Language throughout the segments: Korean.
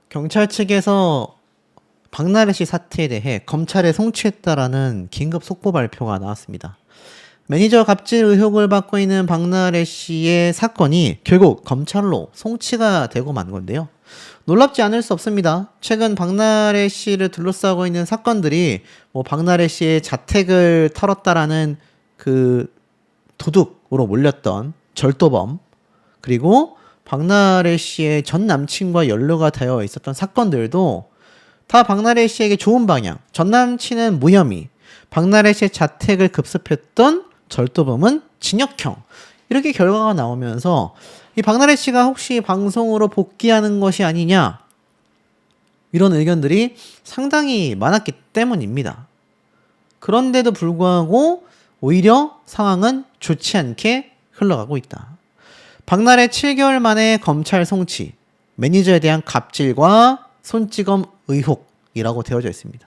경찰 측에서 박나래 씨 사태에 대해 검찰에 송치했다라는 긴급 속보 발표가 나왔습니다. 매니저 갑질 의혹을 받고 있는 박나래 씨의 사건이 결국 검찰로 송치가 되고 만 건데요. 놀랍지 않을 수 없습니다. 최근 박나래 씨를 둘러싸고 있는 사건들이 박나래 씨의 자택을 털었다라는 그 도둑으로 몰렸던 절도범, 그리고 박나래 씨의 전 남친과 연루가 되어 있었던 사건들도 다 박나래 씨에게 좋은 방향, 전 남친은 무혐의, 박나래 씨의 자택을 급습했던 절도범은 징역형, 이렇게 결과가 나오면서 이 박나래 씨가 혹시 방송으로 복귀하는 것이 아니냐, 이런 의견들이 상당히 많았기 때문입니다. 그런데도 불구하고 오히려 상황은 좋지 않게 흘러가고 있다. 박나래 7개월 만에 검찰 송치, 매니저에 대한 갑질과 손찌검 의혹이라고 되어져 있습니다.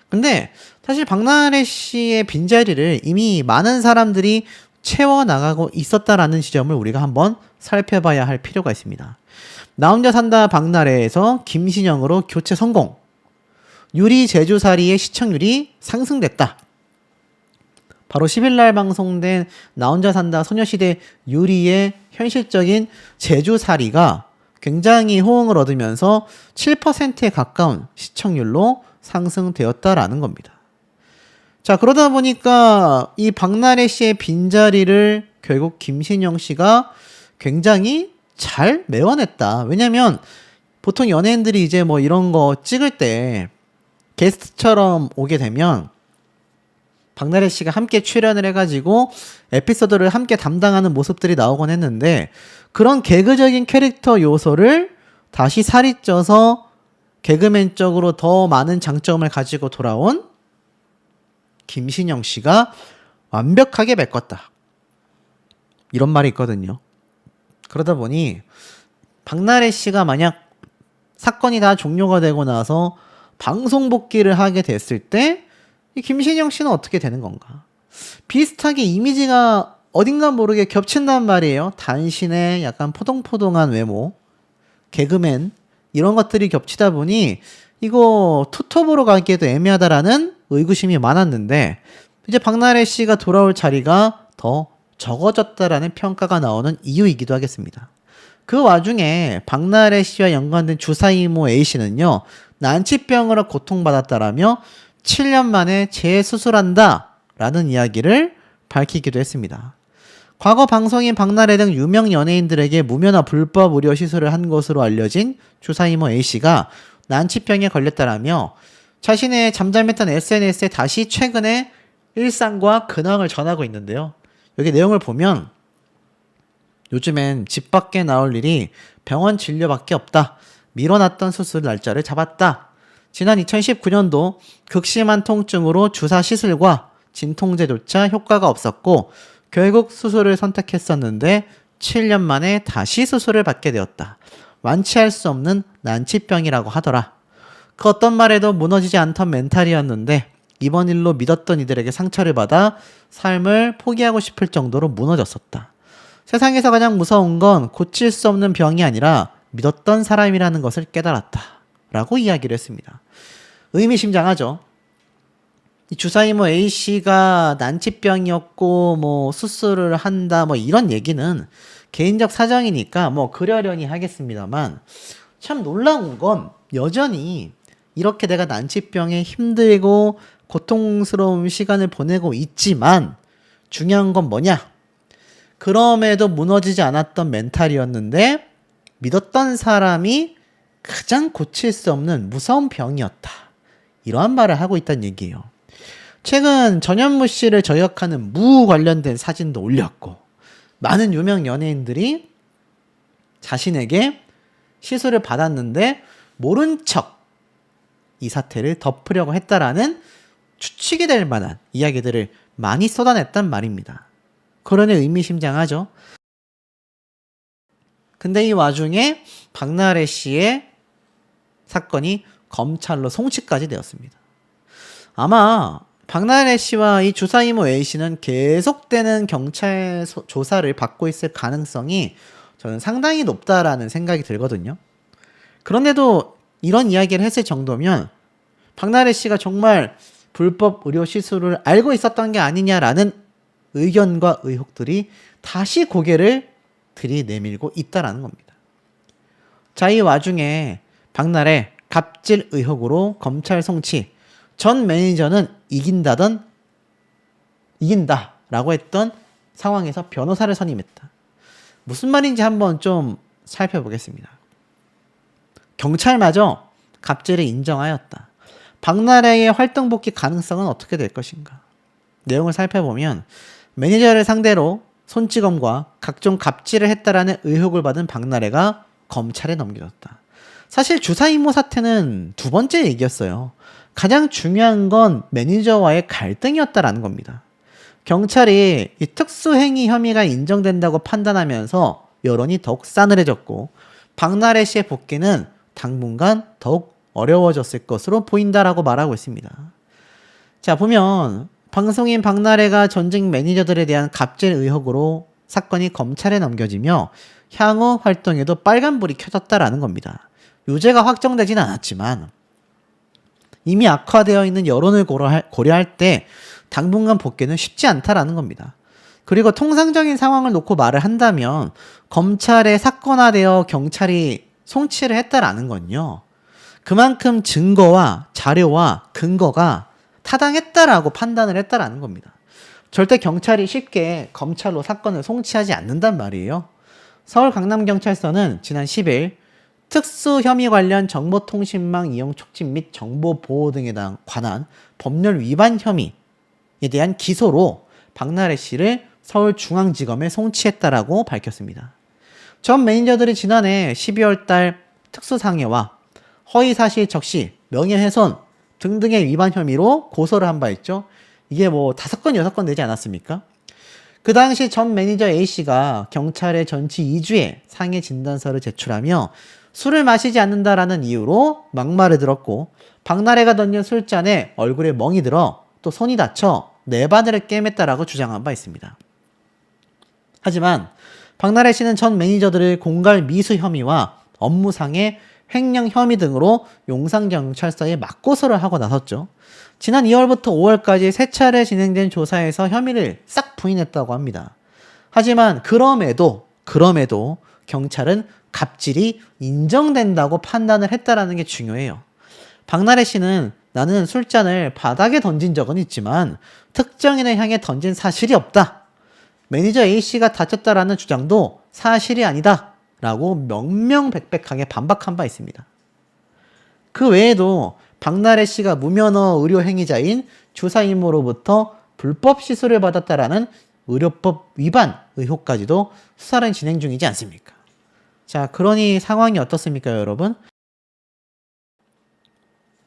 근데 사실 박나래 씨의 빈자리를 이미 많은 사람들이 채워나가고 있었다라는 지점을 우리가 한번 살펴봐야 할 필요가 있습니다. 나 혼자 산다 박나래에서 김신영으로 교체 성공, 유리 제주살이의 시청률이 상승됐다. 바로 10일날 방송된 나 혼자 산다 소녀시대 유리의 현실적인 제주살이가 굉장히 호응을 얻으면서 7%에 가까운 시청률로 상승되었다라는 겁니다. 자, 그러다 보니까 이 박나래 씨의 빈자리를 결국 김신영 씨가 굉장히 잘 메워냈다. 왜냐면 보통 연예인들이 이제 이런 거 찍을 때 게스트처럼 오게 되면 박나래 씨가 함께 출연을 해가지고 에피소드를 함께 담당하는 모습들이 나오곤 했는데, 그런 개그적인 캐릭터 요소를 다시 살이 쪄서 개그맨 쪽으로 더 많은 장점을 가지고 돌아온 김신영 씨가 완벽하게 메꿨다, 이런 말이 있거든요. 그러다 보니 박나래 씨가 만약 사건이 다 종료가 되고 나서 방송 복귀를 하게 됐을 때 이 김신영 씨는 어떻게 되는 건가? 비슷하게 이미지가 어딘가 모르게 겹친단 말이에요. 단신의 약간 포동포동한 외모, 개그맨, 이런 것들이 겹치다 보니 이거 투톱으로 가기에도 애매하다라는 의구심이 많았는데, 이제 박나래 씨가 돌아올 자리가 더 적어졌다라는 평가가 나오는 이유이기도 하겠습니다. 그 와중에 박나래 씨와 연관된 주사 이모 A씨는요, 난치병으로 고통받았다라며 7년 만에 재수술한다 라는 이야기를 밝히기도 했습니다. 과거 방송인 박나래 등 유명 연예인들에게 무면허 불법 의료 시술을 한 것으로 알려진 주사 이모 A씨가 난치병에 걸렸다라며 자신의 잠잠했던 SNS에 다시 최근에 일상과 근황을 전하고 있는데요. 여기 내용을 보면 요즘엔 집 밖에 나올 일이 병원 진료밖에 없다. 미뤄놨던 수술 날짜를 잡았다. 지난 2019년도 극심한 통증으로 주사 시술과 진통제조차 효과가 없었고 결국 수술을 선택했었는데 7년 만에 다시 수술을 받게 되었다. 완치할 수 없는 난치병이라고 하더라. 그 어떤 말에도 무너지지 않던 멘탈이었는데 이번 일로 믿었던 이들에게 상처를 받아 삶을 포기하고 싶을 정도로 무너졌었다. 세상에서 가장 무서운 건 고칠 수 없는 병이 아니라 믿었던 사람이라는 것을 깨달았다 라고 이야기를 했습니다. 의미심장하죠. 이 주사이모 A씨가 난치병이었고 수술을 한다 이런 얘기는 개인적 사정이니까 그러려니 하겠습니다만, 참 놀라운 건 여전히 이렇게 내가 난치병에 힘들고 고통스러운 시간을 보내고 있지만 중요한 건 뭐냐? 그럼에도 무너지지 않았던 멘탈이었는데 믿었던 사람이 가장 고칠 수 없는 무서운 병이었다. 이러한 말을 하고 있다는 얘기예요. 최근 전현무 씨를 저격하는 무 관련된 사진도 올렸고, 많은 유명 연예인들이 자신에게 시술을 받았는데 모른 척 이 사태를 덮으려고 했다라는 추측이 될 만한 이야기들을 많이 쏟아냈단 말입니다. 그러니 의미심장하죠. 근데 이 와중에 박나래 씨의 사건이 검찰로 송치까지 되었습니다. 아마 박나래 씨와 이 주사이모 A씨는 계속되는 경찰 조사를 받고 있을 가능성이 저는 상당히 높다라는 생각이 들거든요. 그런데도 이런 이야기를 했을 정도면 박나래 씨가 정말 불법 의료 시술을 알고 있었던 게 아니냐라는 의견과 의혹들이 다시 고개를 들이내밀고 있다라는 겁니다. 자, 이 와중에 박나래 갑질 의혹으로 검찰 송치, 전 매니저는 이긴다라고 했던 상황에서 변호사를 선임했다. 무슨 말인지 한번 좀 살펴보겠습니다. 경찰마저 갑질을 인정하였다. 박나래의 활동 복귀 가능성은 어떻게 될 것인가? 내용을 살펴보면 매니저를 상대로 손찌검과 각종 갑질을 했다라는 의혹을 받은 박나래가 검찰에 넘겨졌다. 사실 주사 임모 사태는 두 번째 얘기였어요. 가장 중요한 건 매니저와의 갈등이었다라는 겁니다. 경찰이 이 특수행위 혐의가 인정된다고 판단하면서 여론이 더욱 싸늘해졌고 박나래 씨의 복귀는 당분간 더욱 어려워졌을 것으로 보인다라고 말하고 있습니다. 자, 보면 방송인 박나래가 전직 매니저들에 대한 갑질 의혹으로 사건이 검찰에 넘겨지며 향후 활동에도 빨간불이 켜졌다라는 겁니다. 유죄가 확정되진 않았지만 이미 악화되어 있는 여론을 고려할 때 당분간 복귀는 쉽지 않다라는 겁니다. 그리고 통상적인 상황을 놓고 말을 한다면 검찰에 사건화되어 경찰이 송치를 했다라는 건요, 그만큼 증거와 자료와 근거가 타당했다라고 판단을 했다라는 겁니다. 절대 경찰이 쉽게 검찰로 사건을 송치하지 않는단 말이에요. 서울 강남경찰서는 지난 10일 특수 혐의 관련 정보통신망 이용 촉진 및 정보 보호 등에 관한 법률 위반 혐의에 대한 기소로 박나래 씨를 서울중앙지검에 송치했다라고 밝혔습니다. 전 매니저들이 지난해 12월 달 특수상해와 허위사실 적시, 명예훼손 등등의 위반 혐의로 고소를 한 바 있죠. 이게 뭐 5건, 6건 되지 않았습니까? 그 당시 전 매니저 A씨가 경찰에 전치 2주에 상해 진단서를 제출하며 술을 마시지 않는다라는 이유로 막말을 들었고 박나래가 던진 술잔에 얼굴에 멍이 들어 또 손이 다쳐 네 바늘을 꿰맸다라고 주장한 바 있습니다. 하지만 박나래 씨는 전 매니저들을 공갈 미수 혐의와 업무상의 횡령 혐의 등으로 용산경찰서에 맞고소를 하고 나섰죠. 지난 2월부터 5월까지 3차례 진행된 조사에서 혐의를 싹 부인했다고 합니다. 하지만 그럼에도 경찰은 갑질이 인정된다고 판단을 했다라는 게 중요해요. 박나래 씨는 나는 술잔을 바닥에 던진 적은 있지만 특정인을 향해 던진 사실이 없다. 매니저 A씨가 다쳤다라는 주장도 사실이 아니다. 라고 명명백백하게 반박한 바 있습니다. 그 외에도 박나래 씨가 무면허 의료 행위자인 주사 임모로부터 불법 시술을 받았다라는 의료법 위반 의혹까지도 수사는 진행 중이지 않습니까? 자, 그러니 상황이 어떻습니까, 여러분?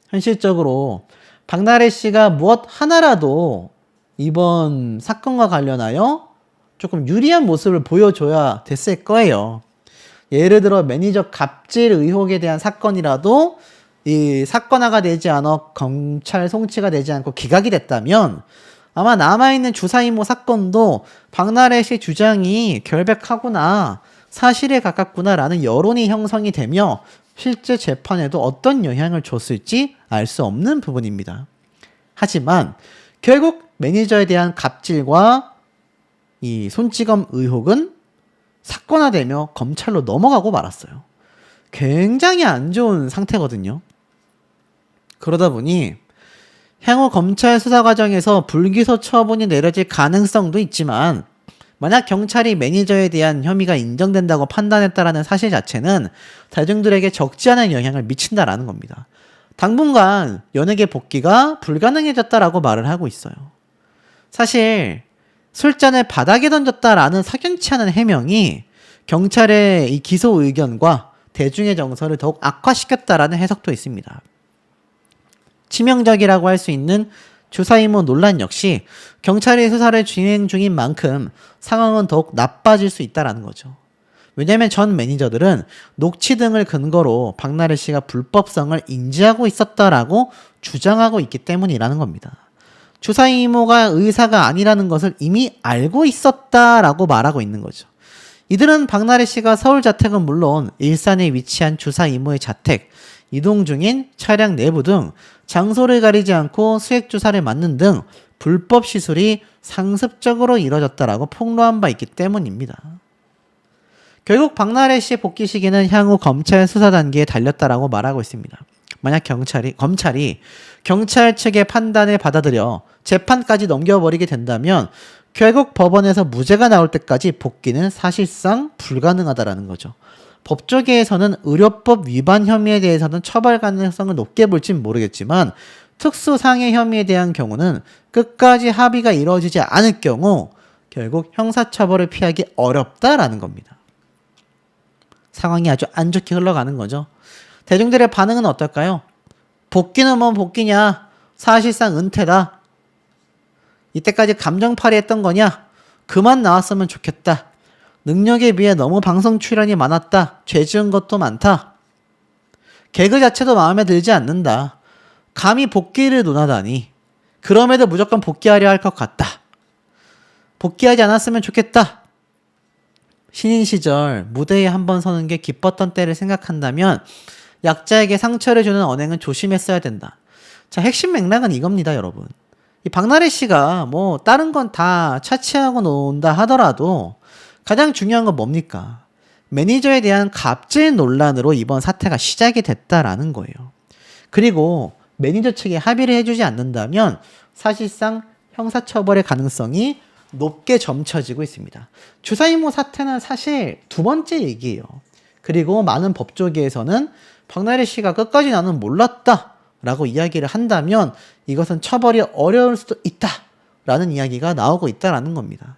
현실적으로 박나래 씨가 무엇 하나라도 이번 사건과 관련하여 조금 유리한 모습을 보여줘야 됐을 거예요. 예를 들어 매니저 갑질 의혹에 대한 사건이라도 이 사건화가 되지 않아 검찰 송치가 되지 않고 기각이 됐다면 아마 남아있는 주사 임모 사건도 박나래 씨 주장이 결백하구나, 사실에 가깝구나라는 여론이 형성이 되며 실제 재판에도 어떤 영향을 줬을지 알 수 없는 부분입니다. 하지만 결국 매니저에 대한 갑질과 이 손찌검 의혹은 사건화되며 검찰로 넘어가고 말았어요. 굉장히 안 좋은 상태거든요. 그러다 보니 향후 검찰 수사 과정에서 불기소 처분이 내려질 가능성도 있지만 만약 경찰이 매니저에 대한 혐의가 인정된다고 판단했다라는 사실 자체는 대중들에게 적지 않은 영향을 미친다라는 겁니다. 당분간 연예계 복귀가 불가능해졌다라고 말을 하고 있어요. 사실 술잔을 바닥에 던졌다라는 석연치 않은 해명이 경찰의 이 기소 의견과 대중의 정서를 더욱 악화시켰다라는 해석도 있습니다. 치명적이라고 할 수 있는 주사 임모 논란 역시 경찰이 수사를 진행 중인 만큼 상황은 더욱 나빠질 수 있다는 거죠. 왜냐하면 전 매니저들은 녹취 등을 근거로 박나래 씨가 불법성을 인지하고 있었다라고 주장하고 있기 때문이라는 겁니다. 주사 임모가 의사가 아니라는 것을 이미 알고 있었다라고 말하고 있는 거죠. 이들은 박나래 씨가 서울 자택은 물론 일산에 위치한 주사 임모의 자택, 이동 중인 차량 내부 등 장소를 가리지 않고 수액 주사를 맞는 등 불법 시술이 상습적으로 이뤄졌다라고 폭로한 바 있기 때문입니다. 결국 박나래 씨의 복귀 시기는 향후 검찰 수사 단계에 달렸다라고 말하고 있습니다. 만약 검찰이 경찰 측의 판단을 받아들여 재판까지 넘겨버리게 된다면 결국 법원에서 무죄가 나올 때까지 복귀는 사실상 불가능하다라는 거죠. 법조계에서는 의료법 위반 혐의에 대해서는 처벌 가능성을 높게 볼진 모르겠지만 특수상해 혐의에 대한 경우는 끝까지 합의가 이루어지지 않을 경우 결국 형사처벌을 피하기 어렵다라는 겁니다. 상황이 아주 안 좋게 흘러가는 거죠. 대중들의 반응은 어떨까요? 복귀는 뭔 복귀냐? 사실상 은퇴다. 이때까지 감정팔이 했던 거냐? 그만 나왔으면 좋겠다. 능력에 비해 너무 방송 출연이 많았다. 죄 지은 것도 많다. 개그 자체도 마음에 들지 않는다. 감히 복귀를 논하다니. 그럼에도 무조건 복귀하려 할 것 같다. 복귀하지 않았으면 좋겠다. 신인 시절 무대에 한번 서는 게 기뻤던 때를 생각한다면 약자에게 상처를 주는 언행은 조심했어야 된다. 자, 핵심 맥락은 이겁니다, 여러분. 이 박나래 씨가 뭐 다른 건 다 차치하고 논다 하더라도 가장 중요한 건 뭡니까? 매니저에 대한 갑질 논란으로 이번 사태가 시작이 됐다라는 거예요. 그리고 매니저 측이 합의를 해주지 않는다면 사실상 형사처벌의 가능성이 높게 점쳐지고 있습니다. 주사이모 사태는 사실 두 번째 얘기예요. 그리고 많은 법조계에서는 박나래 씨가 끝까지 나는 몰랐다 라고 이야기를 한다면 이것은 처벌이 어려울 수도 있다 라는 이야기가 나오고 있다라는 겁니다.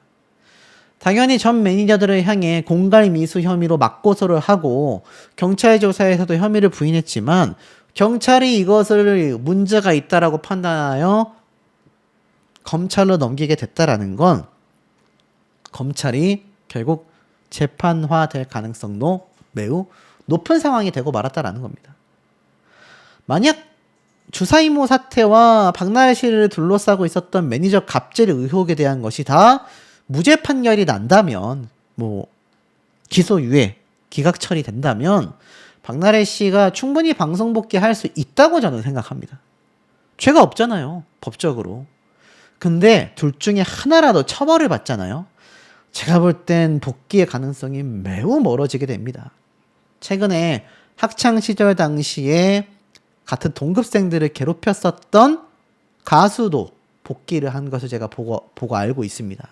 당연히 전 매니저들을 향해 공갈미수 혐의로 맞고소를 하고 경찰 조사에서도 혐의를 부인했지만 경찰이 이것을 문제가 있다라고 판단하여 검찰로 넘기게 됐다라는 건 검찰이 결국 재판화될 가능성도 매우 높은 상황이 되고 말았다라는 겁니다. 만약 주사이모 사태와 박나래 씨를 둘러싸고 있었던 매니저 갑질 의혹에 대한 것이 다 무죄 판결이 난다면 뭐 기소유예, 기각 처리된다면 박나래 씨가 충분히 방송 복귀할 수 있다고 저는 생각합니다. 죄가 없잖아요, 법적으로. 근데 둘 중에 하나라도 처벌을 받잖아요. 제가 볼 땐 복귀의 가능성이 매우 멀어지게 됩니다. 최근에 학창시절 당시에 같은 동급생들을 괴롭혔었던 가수도 복귀를 한 것을 제가 보고 알고 있습니다.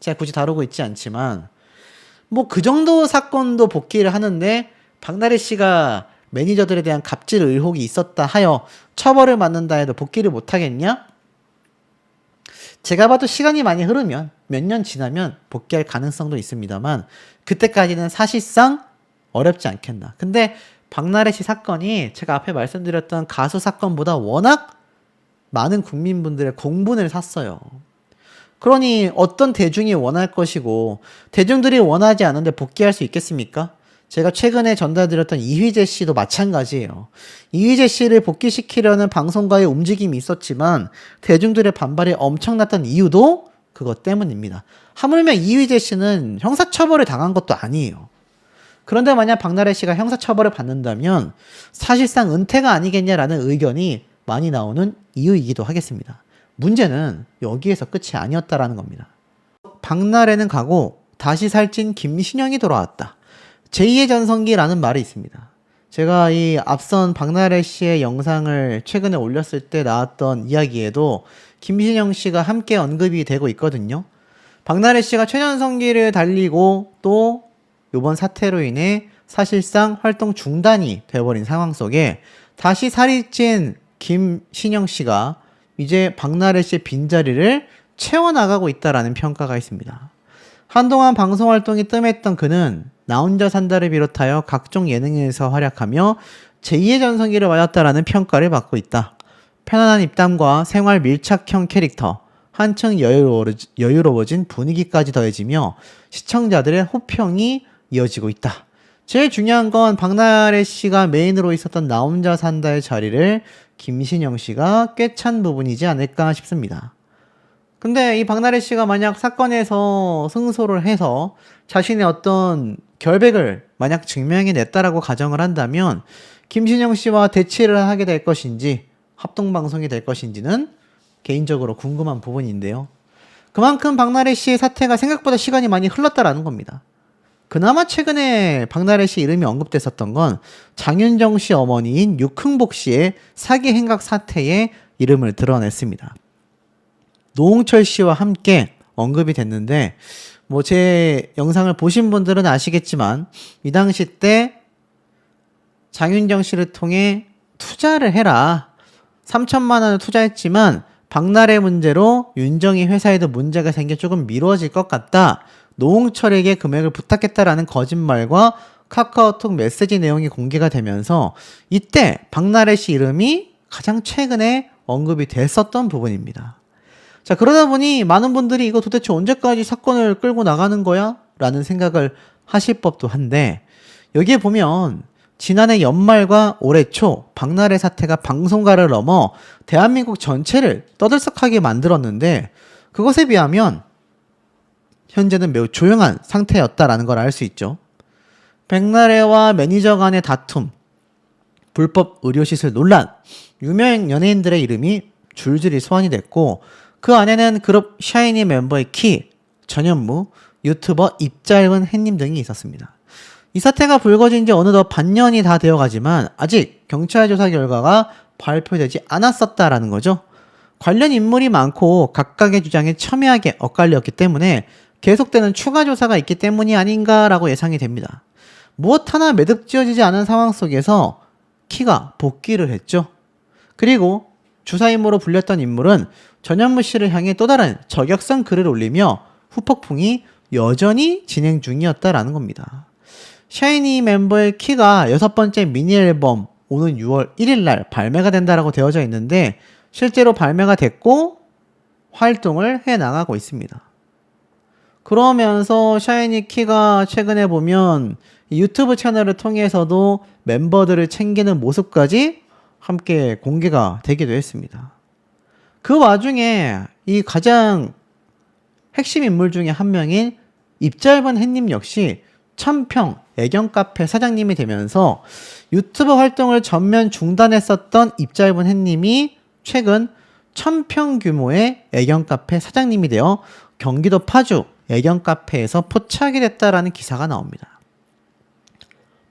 제가 굳이 다루고 있지 않지만 뭐 그 정도 사건도 복귀를 하는데 박나래 씨가 매니저들에 대한 갑질 의혹이 있었다 하여 처벌을 받는다 해도 복귀를 못하겠냐? 제가 봐도 시간이 많이 흐르면 몇 년 지나면 복귀할 가능성도 있습니다만 그때까지는 사실상 어렵지 않겠나. 근데 박나래 씨 사건이 제가 앞에 말씀드렸던 가수 사건보다 워낙 많은 국민분들의 공분을 샀어요. 그러니 어떤 대중이 원할 것이고 대중들이 원하지 않은데 복귀할 수 있겠습니까? 제가 최근에 전달드렸던 이휘재 씨도 마찬가지예요. 이휘재 씨를 복귀시키려는 방송가의 움직임이 있었지만 대중들의 반발이 엄청났던 이유도 그것 때문입니다. 하물며 이휘재 씨는 형사처벌을 당한 것도 아니에요. 그런데 만약 박나래 씨가 형사처벌을 받는다면 사실상 은퇴가 아니겠냐라는 의견이 많이 나오는 이유이기도 하겠습니다. 문제는 여기에서 끝이 아니었다라는 겁니다. 박나래는 가고 다시 살찐 김신영이 돌아왔다. 제2의 전성기라는 말이 있습니다. 제가 이 앞선 박나래 씨의 영상을 최근에 올렸을 때 나왔던 이야기에도 김신영 씨가 함께 언급이 되고 있거든요. 박나래 씨가 최전성기를 달리고 또 이번 사태로 인해 사실상 활동 중단이 되어버린 상황 속에 다시 살이 찐 김신영 씨가 이제 박나래 씨의 빈자리를 채워나가고 있다라는 평가가 있습니다. 한동안 방송활동이 뜸했던 그는 나 혼자 산다를 비롯하여 각종 예능에서 활약하며 제2의 전성기를 맞았다라는 평가를 받고 있다. 편안한 입담과 생활 밀착형 캐릭터, 한층 여유로워진 분위기까지 더해지며 시청자들의 호평이 이어지고 있다. 제일 중요한 건 박나래 씨가 메인으로 있었던 나 혼자 산다의 자리를 김신영 씨가 꿰찬 부분이지 않을까 싶습니다. 근데 이 박나래 씨가 만약 사건에서 승소를 해서 자신의 어떤 결백을 만약 증명해냈다라고 가정을 한다면 김신영 씨와 대치를 하게 될 것인지 합동방송이 될 것인지는 개인적으로 궁금한 부분인데요. 그만큼 박나래 씨의 사태가 생각보다 시간이 많이 흘렀다라는 겁니다. 그나마 최근에 박나래 씨 이름이 언급됐었던 건 장윤정 씨 어머니인 육흥복 씨의 사기 행각 사태에 이름을 드러냈습니다. 노홍철 씨와 함께 언급이 됐는데 뭐 제 영상을 보신 분들은 아시겠지만 이 당시 때 장윤정 씨를 통해 투자를 해라. 3천만 원을 투자했지만 박나래 문제로 윤정이 회사에도 문제가 생겨 조금 미뤄질 것 같다. 노홍철에게 금액을 부탁했다라는 거짓말과 카카오톡 메시지 내용이 공개가 되면서 이때 박나래 씨 이름이 가장 최근에 언급이 됐었던 부분입니다. 자, 그러다 보니 많은 분들이 이거 도대체 언제까지 사건을 끌고 나가는 거야? 라는 생각을 하실 법도 한데 여기에 보면 지난해 연말과 올해 초 박나래 사태가 방송가를 넘어 대한민국 전체를 떠들썩하게 만들었는데 그것에 비하면 현재는 매우 조용한 상태였다라는 걸 알 수 있죠. 박나래와 매니저 간의 다툼, 불법 의료시설 논란, 유명 연예인들의 이름이 줄줄이 소환이 됐고 그 안에는 그룹 샤이니 멤버의 키, 전현무, 유튜버 입짧은 햇님 등이 있었습니다. 이 사태가 불거진 지 어느덧 반년이 다 되어가지만 아직 경찰 조사 결과가 발표되지 않았었다라는 거죠. 관련 인물이 많고 각각의 주장에 첨예하게 엇갈렸기 때문에 계속되는 추가 조사가 있기 때문이 아닌가라고 예상이 됩니다. 무엇 하나 매듭지어지지 않은 상황 속에서 키가 복귀를 했죠. 그리고 주사임으로 불렸던 인물은 전현무 씨를 향해 또 다른 저격성 글을 올리며 후폭풍이 여전히 진행 중이었다라는 겁니다. 샤이니 멤버의 키가 6번째 미니 앨범 오는 6월 1일 날 발매가 된다라고 되어져 있는데 실제로 발매가 됐고 활동을 해 나가고 있습니다. 그러면서 샤이니 키가 최근에 보면 유튜브 채널을 통해서도 멤버들을 챙기는 모습까지 함께 공개가 되기도 했습니다. 그 와중에 이 가장 핵심 인물 중에 한 명인 입짧은 햇님 역시 천평 애견 카페 사장님이 되면서 유튜브 활동을 전면 중단했었던 입짧은 햇님이 최근 1000평 규모의 애견 카페 사장님이 되어 경기도 파주 애견 카페에서 포착이 됐다라는 기사가 나옵니다.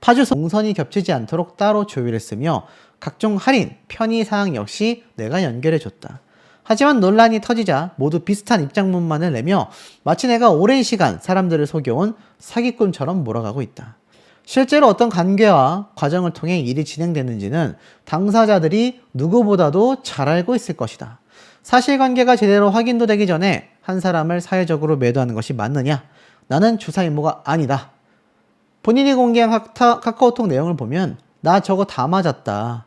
파주 동선이 겹치지 않도록 따로 조율했으며 각종 할인, 편의사항 역시 내가 연결해줬다. 하지만 논란이 터지자 모두 비슷한 입장문만을 내며 마치 내가 오랜 시간 사람들을 속여온 사기꾼처럼 몰아가고 있다. 실제로 어떤 관계와 과정을 통해 일이 진행됐는지는 당사자들이 누구보다도 잘 알고 있을 것이다. 사실관계가 제대로 확인도 되기 전에 한 사람을 사회적으로 매도하는 것이 맞느냐? 나는 주사 임무가 아니다. 본인이 공개한 카카오톡 내용을 보면 나 저거 다 맞았다.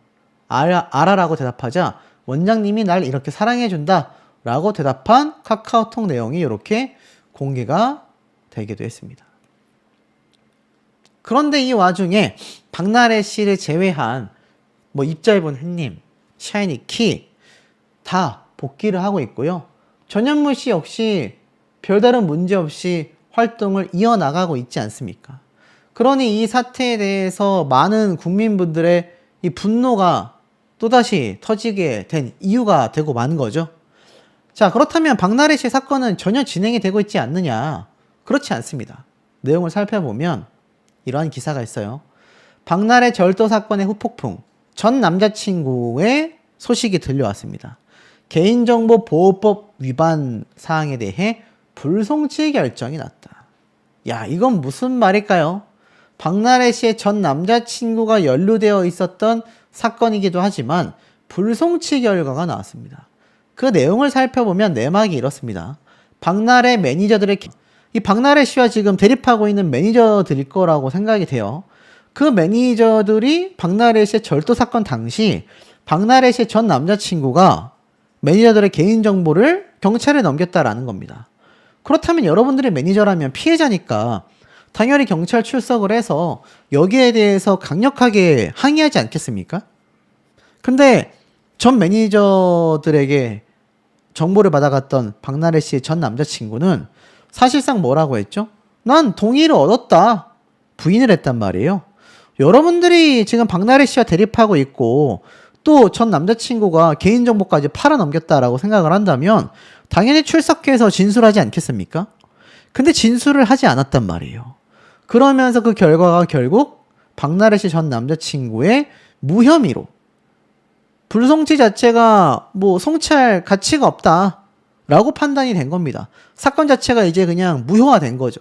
알아라고 대답하자 원장님이 날 이렇게 사랑해준다 라고 대답한 카카오톡 내용이 이렇게 공개가 되기도 했습니다. 그런데 이 와중에 박나래 씨를 제외한 뭐 입짧은 햇님, 샤이니 키 다 복귀를 하고 있고요. 전현무 씨 역시 별다른 문제 없이 활동을 이어나가고 있지 않습니까? 그러니 이 사태에 대해서 많은 국민분들의 이 분노가 또다시 터지게 된 이유가 되고 만 거죠. 자, 그렇다면 박나래 씨 사건은 전혀 진행이 되고 있지 않느냐? 그렇지 않습니다. 내용을 살펴보면 이러한 기사가 있어요. 박나래 절도 사건의 후폭풍, 전 남자친구의 소식이 들려왔습니다. 개인정보보호법 위반 사항에 대해 불송치 결정이 났다. 야, 이건 무슨 말일까요? 박나래 씨의 전 남자친구가 연루되어 있었던 사건이기도 하지만 불송치 결과가 나왔습니다. 그 내용을 살펴보면 내막이 이렇습니다. 박나래 매니저들의 이 박나래 씨와 지금 대립하고 있는 매니저들일 거라고 생각이 돼요. 그 매니저들이 박나래 씨의 절도 사건 당시 박나래 씨의 전 남자친구가 매니저들의 개인정보를 경찰에 넘겼다라는 겁니다. 그렇다면 여러분들이 매니저라면 피해자니까 당연히 경찰 출석을 해서 여기에 대해서 강력하게 항의하지 않겠습니까? 근데 전 매니저들에게 정보를 받아갔던 박나래 씨의 전 남자친구는 사실상 뭐라고 했죠? 난 동의를 얻었다. 부인을 했단 말이에요. 여러분들이 지금 박나래 씨와 대립하고 있고 또 전 남자친구가 개인정보까지 팔아넘겼다라고 생각을 한다면 당연히 출석해서 진술하지 않겠습니까? 근데 진술을 하지 않았단 말이에요. 그러면서 그 결과가 결국 박나래 씨 전 남자친구의 무혐의로 불송치 자체가 뭐 송치할 가치가 없다라고 판단이 된 겁니다. 사건 자체가 이제 그냥 무효화된 거죠.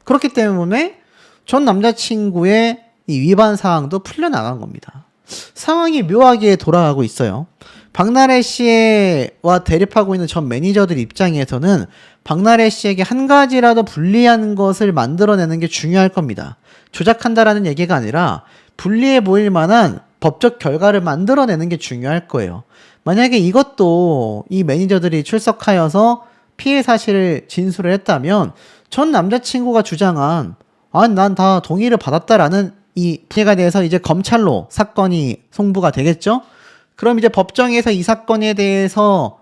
그렇기 때문에 전 남자친구의 이 위반 사항도 풀려나간 겁니다. 상황이 묘하게 돌아가고 있어요. 박나래 씨와 대립하고 있는 전 매니저들 입장에서는 박나래 씨에게 한 가지라도 불리한 것을 만들어내는 게 중요할 겁니다. 조작한다라는 얘기가 아니라 불리해 보일 만한 법적 결과를 만들어내는 게 중요할 거예요. 만약에 이것도 이 매니저들이 출석하여서 피해 사실을 진술을 했다면 전 남자친구가 주장한 난 다 동의를 받았다라는 이 피해가 대해서 이제 검찰로 사건이 송부가 되겠죠? 그럼 이제 법정에서 이 사건에 대해서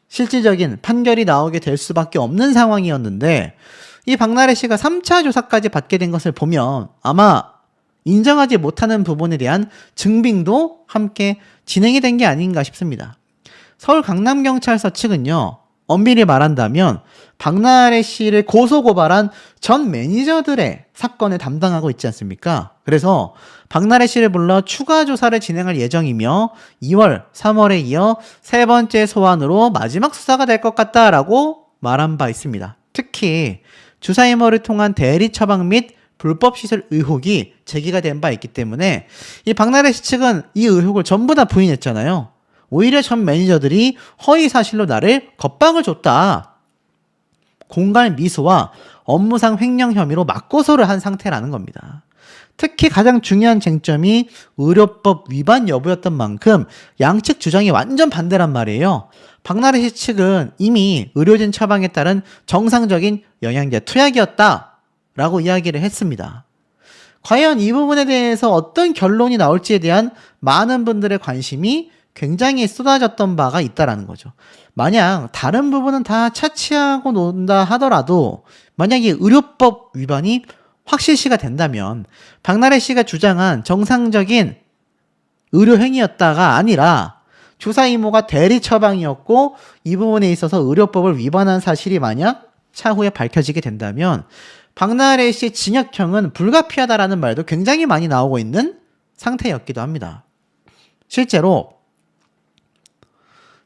실질적인 판결이 나오게 될 수밖에 없는 상황이었는데 이 박나래 씨가 3차 조사까지 받게 된 것을 보면 아마 인정하지 못하는 부분에 대한 증빙도 함께 진행이 된 게 아닌가 싶습니다. 서울 강남경찰서 측은요, 엄밀히 말한다면 박나래 씨를 고소고발한 전 매니저들의 사건을 담당하고 있지 않습니까? 그래서 박나래 씨를 불러 추가 조사를 진행할 예정이며 2월, 3월에 이어 세 번째 소환으로 마지막 수사가 될 것 같다라고 말한 바 있습니다. 특히 주사 임무를 통한 대리 처방 및 불법 시설 의혹이 제기가 된 바 있기 때문에 이 박나래 씨 측은 이 의혹을 전부 다 부인했잖아요. 오히려 전 매니저들이 허위 사실로 나를 겁박을 줬다. 공갈 미수와 업무상 횡령 혐의로 맞고소를 한 상태라는 겁니다. 특히 가장 중요한 쟁점이 의료법 위반 여부였던 만큼 양측 주장이 완전 반대란 말이에요. 박나래 씨 측은 이미 의료진 처방에 따른 정상적인 영양제 투약이었다라고 이야기를 했습니다. 과연 이 부분에 대해서 어떤 결론이 나올지에 대한 많은 분들의 관심이 굉장히 쏟아졌던 바가 있다라는 거죠. 만약 다른 부분은 다 차치하고 논다 하더라도 만약에 의료법 위반이 확실시가 된다면 박나래 씨가 주장한 정상적인 의료 행위였다가 아니라 주사 이모가 대리 처방이었고 이 부분에 있어서 의료법을 위반한 사실이 만약 차후에 밝혀지게 된다면 박나래 씨의 징역형은 불가피하다라는 말도 굉장히 많이 나오고 있는 상태였기도 합니다. 실제로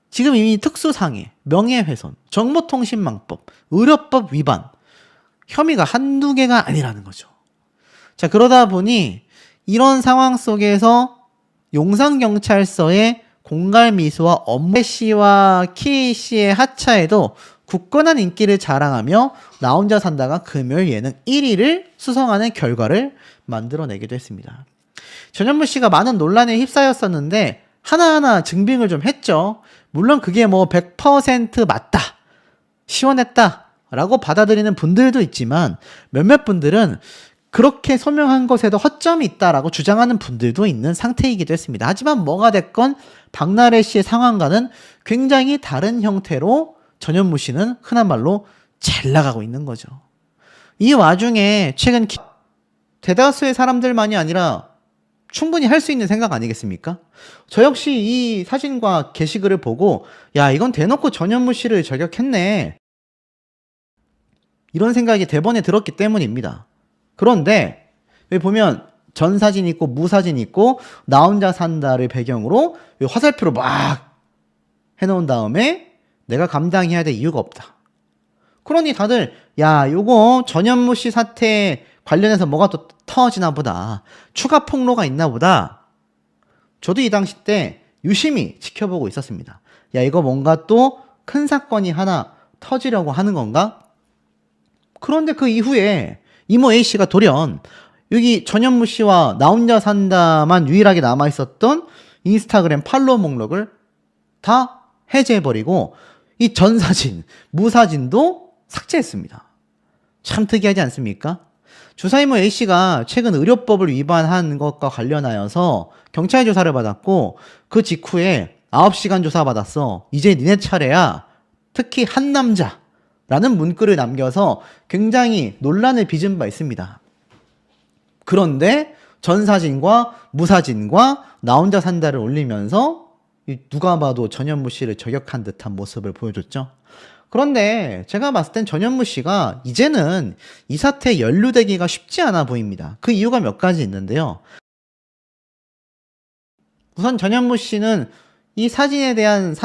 지금 이미 특수상해, 명예훼손, 정보통신망법, 의료법 위반 혐의가 한두 개가 아니라는 거죠. 자, 그러다 보니 이런 상황 속에서 용산경찰서의 공갈미수와 엄매 씨와 키 씨의 하차에도 굳건한 인기를 자랑하며 나 혼자 산다가 금요일 예능 1위를 수성하는 결과를 만들어내기도 했습니다. 전현무 씨가 많은 논란에 휩싸였었는데 하나하나 증빙을 좀 했죠. 물론 그게 뭐 100% 맞다, 시원했다 라고 받아들이는 분들도 있지만 몇몇 분들은 그렇게 소명한 것에도 허점이 있다라고 주장하는 분들도 있는 상태이기도 했습니다. 하지만 뭐가 됐건 박나래 씨의 상황과는 굉장히 다른 형태로 전현무 씨는 흔한 말로 잘 나가고 있는 거죠. 이 와중에 최근 대다수의 사람들만이 아니라 충분히 할 수 있는 생각 아니겠습니까? 저 역시 이 사진과 게시글을 보고 야, 이건 대놓고 전현무 씨를 저격했네, 이런 생각이 대번에 들었기 때문입니다. 그런데 여기 보면 전 사진 있고 무 사진 있고 나 혼자 산다를 배경으로 화살표로 막 해놓은 다음에 내가 감당해야 될 이유가 없다. 그러니 다들 야, 요거 전현무 씨 사태 관련해서 뭐가 또 터지나 보다, 추가 폭로가 있나 보다. 저도 이 당시 때 유심히 지켜보고 있었습니다. 야, 이거 뭔가 또 큰 사건이 하나 터지려고 하는 건가? 그런데 그 이후에 이모 A씨가 돌연 여기 전현무 씨와 나 혼자 산다만 유일하게 남아있었던 인스타그램 팔로우 목록을 다 해제해버리고 이 전 사진, 무 사진도 삭제했습니다. 참 특이하지 않습니까? 주사 이모 A씨가 최근 의료법을 위반한 것과 관련하여서 경찰 조사를 받았고 그 직후에 9시간 조사받았어, 이제 니네 차례야, 특히 한 남자 라는 문구를 남겨서 굉장히 논란을 빚은 바 있습니다. 그런데 전 사진과 무사진과 나 혼자 산다를 올리면서 누가 봐도 전현무 씨를 저격한 듯한 모습을 보여줬죠. 그런데 제가 봤을 땐 전현무 씨가 이제는 이 사태에 연루되기가 쉽지 않아 보입니다. 그 이유가 몇 가지 있는데요. 우선 전현무 씨는 이 사진에 대한